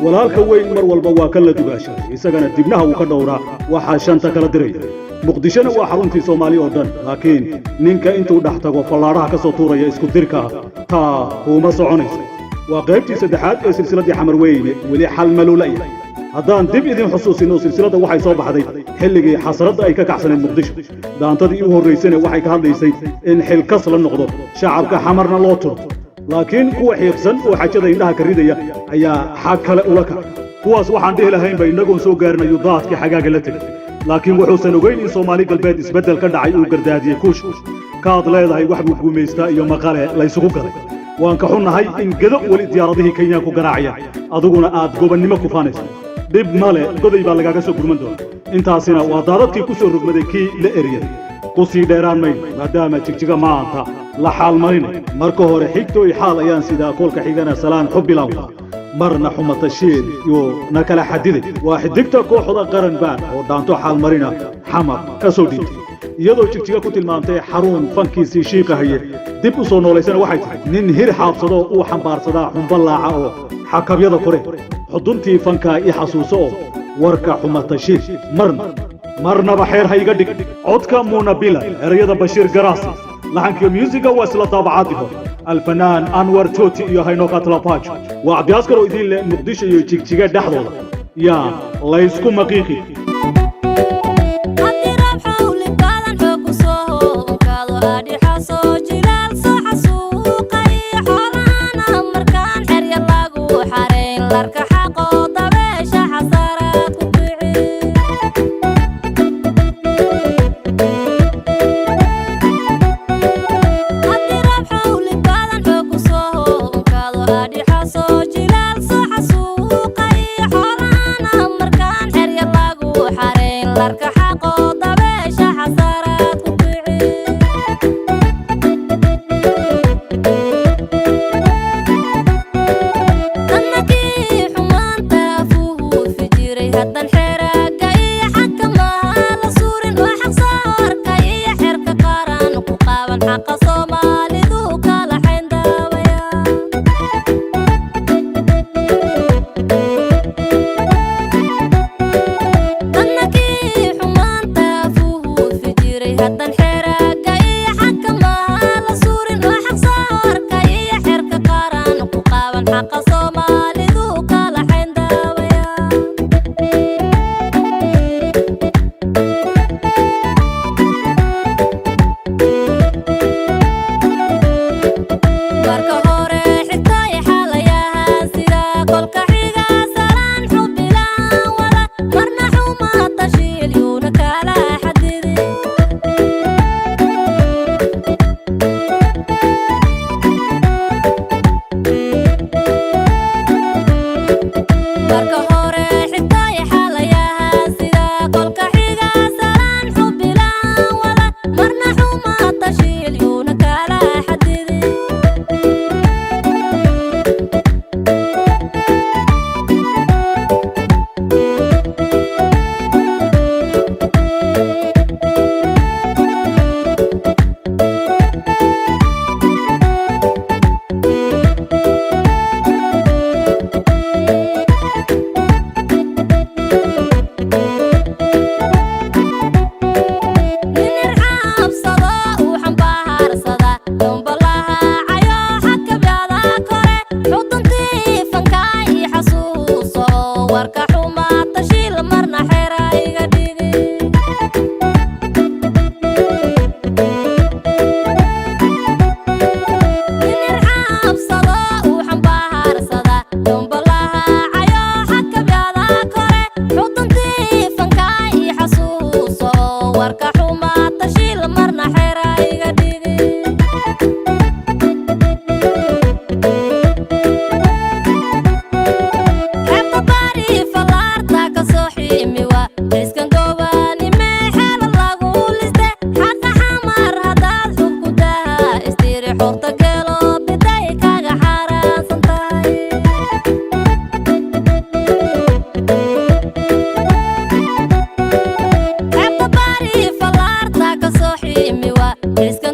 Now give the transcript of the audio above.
walaalka weyn mar walba waa kan la dugaashay isagana dibnaha uu ka dhowraa waxa shanta kala diray muqdishona waa xaruntii Soomaali oo dhan laakiin ninka intuu dhax tago fallaaraha ka soo tuuraya isku dirka taa kuma soconayso waa qaybtii saddexaad ee silsiladii xamar weyne wali xal malulay haddaan dib idin xusuusino silsilada waxay soo baxday xilligii xasradda ay ka kacsaneed muqdisho daantadii u horeysay waxay ka hadlaysay in xilkas la noqdo shacabka xamarna loo turo laakiin kuwa xiiqsan oo xajada indhaha ka ridaya ayaa xaq kale ula kacay kuwaas waxaan dhihi lahayn ba inagoon soo gaarnayo daadkii xagaaga la tegay laakiin wuxuusan ogeyn in Soomaali galbeed isbedel ka dhacay uu gardaadiyay kuush kaad leedahay wax buu guumeystaa iyo maqale la isugu galay waan ka xunnahay in gado wali diyaaradihii Kenya ku garaacaya adiguna aad gobannimo ku faanayso dib male goday baa lagaaga soo gurman doona intaasina waa daadadkii ku soo rugmaday kii la eriyay ku sii dheeraan mayn maadaama jigjiga maanta la xaal marin marka hore xigto ay xaal ayaan sida koolka xigana salaan xubbilawda marna xumata sheel iyo nakala xadiday waa xidigta kooxda qaran baan oo dhaanto xaal marina xamar ka soo dhintay iyadoo jigjiga ku tilmaantay xarun fankiisii shiiqahaye dib u soo nooleysana waxay tahay nin hir xaabsado uu xambaarsadaa xumbalaaca oo xakabyada kore xuduntii fanka i xasuuso oo warka xumata sheel marnaba xeer ha iga dhig codka muunabila erayada bashiir garaasi لحنك ميوزيكا واسلا طابعاته الفنان أنور توتي يا هينوكا تلاباجو وعبد ياسكرو إذن لمقدش يجيكتيكا دحضو يا الله يسكو مقيقي geeska